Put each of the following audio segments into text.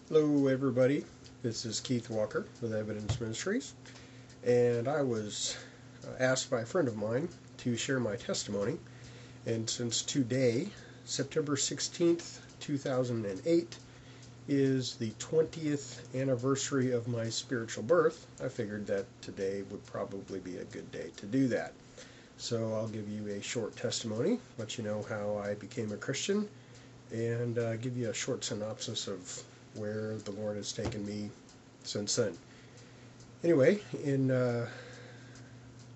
Hello, everybody. This is Keith Walker with Evidence Ministries, and I was asked by a friend of mine to share my testimony. And since today, September 16th, 2008, is the 20th anniversary of my spiritual birth, I figured that today would probably be a good day to do that. So I'll give you a short testimony, let you know how I became a Christian, and give you a short synopsis of where the Lord has taken me since then. Anyway, in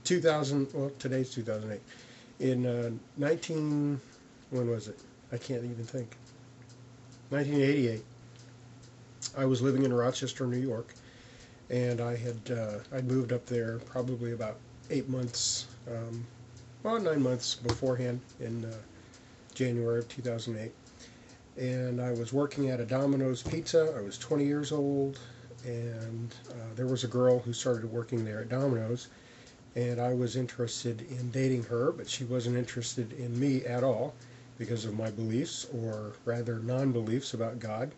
today's 2008. In when was it? I can't even think. 1988. I was living in Rochester, New York, and I'd moved up there probably about 8 months, 9 months beforehand in January of 2008. And I was working at a Domino's Pizza. I was 20 years old, and there was a girl who started working there at Domino's, and I was interested in dating her, but she wasn't interested in me at all because of my beliefs, or rather non-beliefs about God.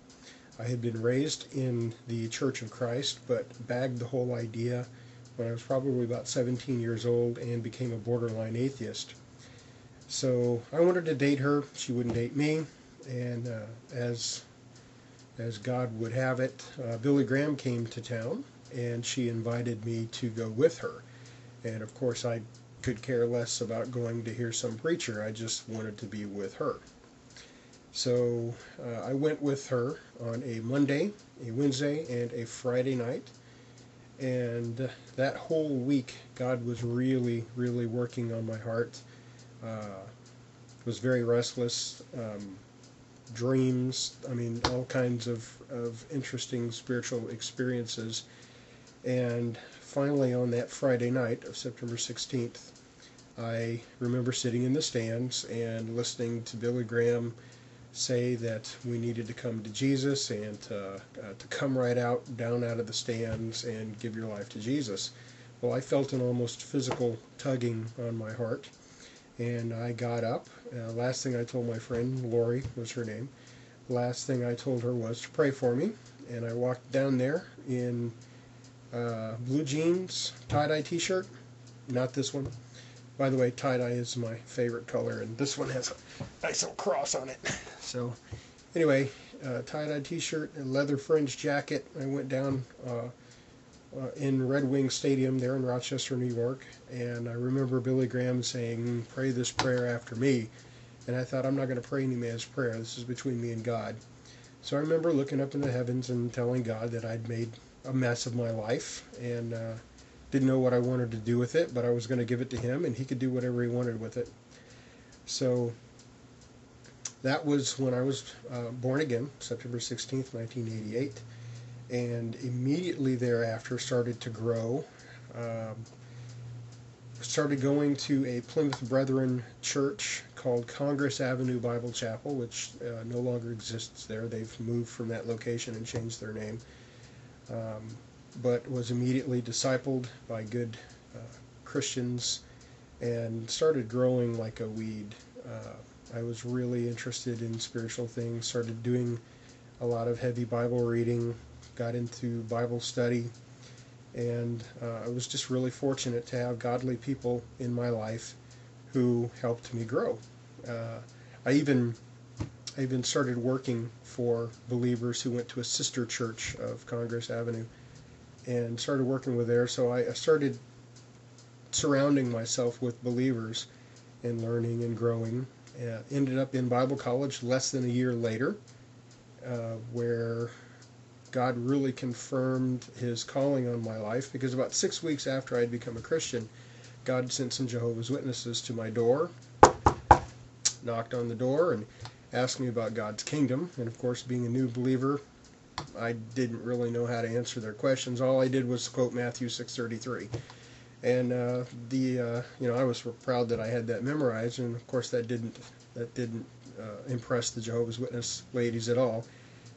I had been raised in the Church of Christ, but bagged the whole idea when I was probably about 17 years old and became a borderline atheist. So I wanted to date her. She wouldn't date me. And as God would have it, Billy Graham came to town, and she invited me to go with her. And of course, I could care less about going to hear some preacher. I just wanted to be with her. So I went with her on a Monday, a Wednesday, and a Friday night. And that whole week, God was really, really working on my heart. Was very restless. Dreams, all kinds of interesting spiritual experiences. And finally, on that Friday night of September 16th, I remember sitting in the stands and listening to Billy Graham say that we needed to come to Jesus and to come right down out of the stands and give your life to Jesus. Well, I felt an almost physical tugging on my heart. And I got up. Last thing I told my friend, Lori was her name, last thing I told her was to pray for me. And I walked down there in blue jeans, tie-dye t-shirt. Not this one. By the way, tie-dye is my favorite color, and this one has a nice little cross on it. So, anyway, tie-dye t-shirt and leather fringed jacket. I went down in Red Wing Stadium there in Rochester, New York, and I remember Billy Graham saying, "Pray this prayer after me," and I thought, I'm not going to pray any man's prayer. This is between me and God. So I remember looking up in the heavens and telling God that I'd made a mess of my life and didn't know what I wanted to do with it, but I was going to give it to Him, and He could do whatever He wanted with it. So that was when I was born again, September 16th, 1988. And immediately thereafter started to grow. Started going to a Plymouth Brethren church called Congress Avenue Bible Chapel, which no longer exists there. They've moved from that location and changed their name. But was immediately discipled by good Christians and started growing like a weed. I was really interested in spiritual things, started doing a lot of heavy Bible reading, got into Bible study, and I was just really fortunate to have godly people in my life who helped me grow. I even started working for believers who went to a sister church of Congress Avenue and started working with there. So I started surrounding myself with believers and learning and growing. Ended up in Bible college less than a year later, where God really confirmed His calling on my life, because about 6 weeks after I'd become a Christian, God sent some Jehovah's Witnesses to my door, knocked on the door, and asked me about God's kingdom. And of course, being a new believer, I didn't really know how to answer their questions. All I did was quote Matthew 6:33. And I was proud that I had that memorized, and of course that didn't impress the Jehovah's Witness ladies at all.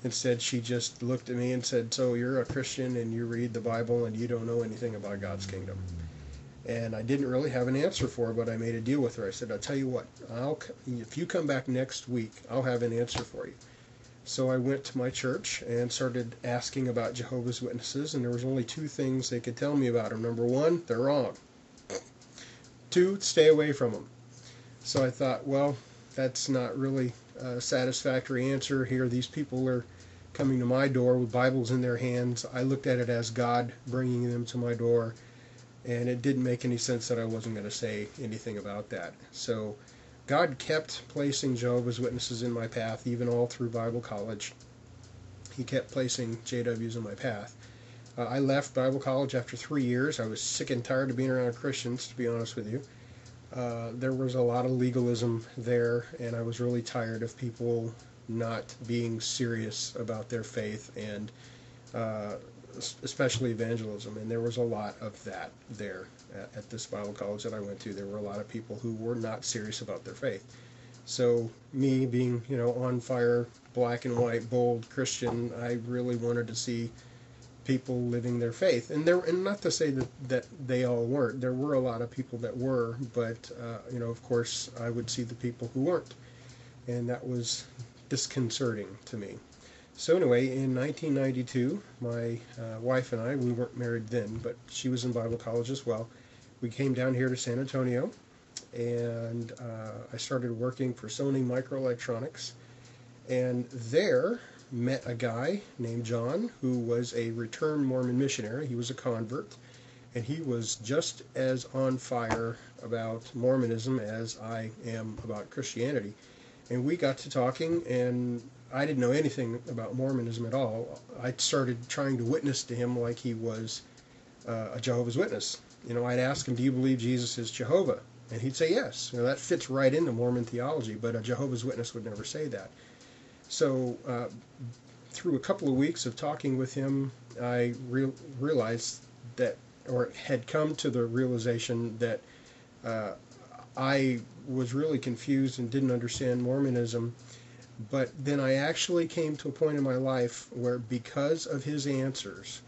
Instead, she just looked at me and said, "So you're a Christian and you read the Bible and you don't know anything about God's kingdom?" And I didn't really have an answer for her, but I made a deal with her. I said, "I'll tell you what, if you come back next week, I'll have an answer for you." So I went to my church and started asking about Jehovah's Witnesses, and there was only two things they could tell me about them. Number one, they're wrong. Two, stay away from them. So I thought, well, that's not really a satisfactory answer here. These people are coming to my door with Bibles in their hands. I looked at it as God bringing them to my door, and it didn't make any sense that I wasn't going to say anything about that. So God kept placing Jehovah's Witnesses in my path, even all through Bible college. He kept placing JWs in my path. I left Bible college after 3 years. I was sick and tired of being around Christians, to be honest with you. There was a lot of legalism there, and I was really tired of people not being serious about their faith, and especially evangelism. And there was a lot of that there at this Bible college that I went to. There were a lot of people who were not serious about their faith. So me being, on fire, black and white, bold Christian, I really wanted to see people living their faith. And not to say that they all weren't. There were a lot of people that were, but of course I would see the people who weren't. And that was disconcerting to me. So anyway, in 1992, my wife and I, we weren't married then, but she was in Bible college as well. We came down here to San Antonio, and I started working for Sony Microelectronics, and there met a guy named John who was a returned Mormon missionary. He was a convert, and he was just as on fire about Mormonism as I am about Christianity. And we got to talking, and I didn't know anything about Mormonism at all. I started trying to witness to him like he was a Jehovah's Witness. I'd ask him, do you believe Jesus is Jehovah? And he'd say yes. That fits right into Mormon theology, but a Jehovah's Witness would never say that. So through a couple of weeks of talking with him, I realized that, or had come to the realization that I was really confused and didn't understand Mormonism. But then I actually came to a point in my life where, because of his answers,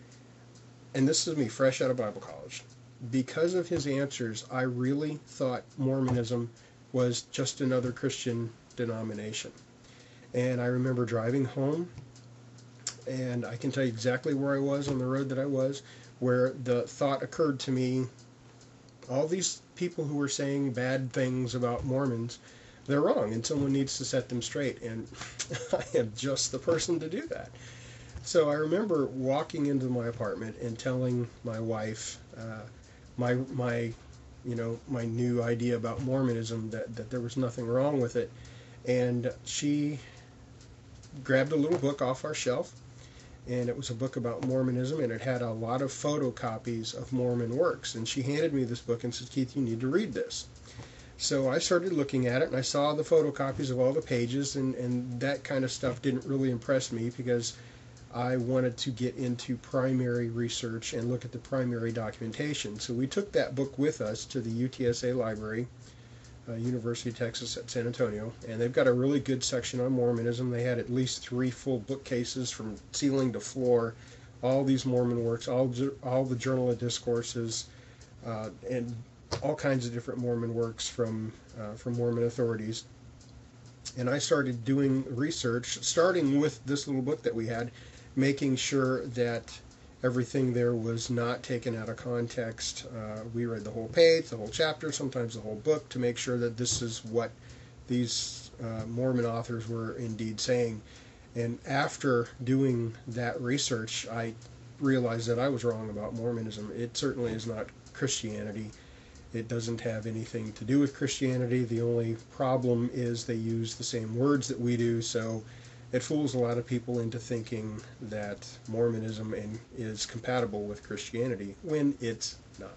and this is me fresh out of Bible college, because of his answers, I really thought Mormonism was just another Christian denomination. And I remember driving home, and I can tell you exactly where I was on the road that I was, where the thought occurred to me, all these people who were saying bad things about Mormons, they're wrong, and someone needs to set them straight, and I am just the person to do that. So I remember walking into my apartment and telling my wife my new idea about Mormonism, that there was nothing wrong with it, and she grabbed a little book off our shelf, and it was a book about Mormonism, and it had a lot of photocopies of Mormon works, and she handed me this book and said, Keith, you need to read this. So I started looking at it, and I saw the photocopies of all the pages, and that kind of stuff didn't really impress me, because I wanted to get into primary research and look at the primary documentation. So we took that book with us to the UTSA library, University of Texas at San Antonio, and they've got a really good section on Mormonism. They had at least 3 full bookcases from ceiling to floor, all these Mormon works, all the Journal of Discourses, and all kinds of different Mormon works from Mormon authorities. And I started doing research, starting with this little book that we had, making sure that everything there was not taken out of context. We read the whole page, the whole chapter, sometimes the whole book, to make sure that this is what these Mormon authors were indeed saying. And after doing that research, I realized that I was wrong about Mormonism. It certainly is not Christianity. It doesn't have anything to do with Christianity. The only problem is they use the same words that we do, so it fools a lot of people into thinking that Mormonism is compatible with Christianity, when it's not.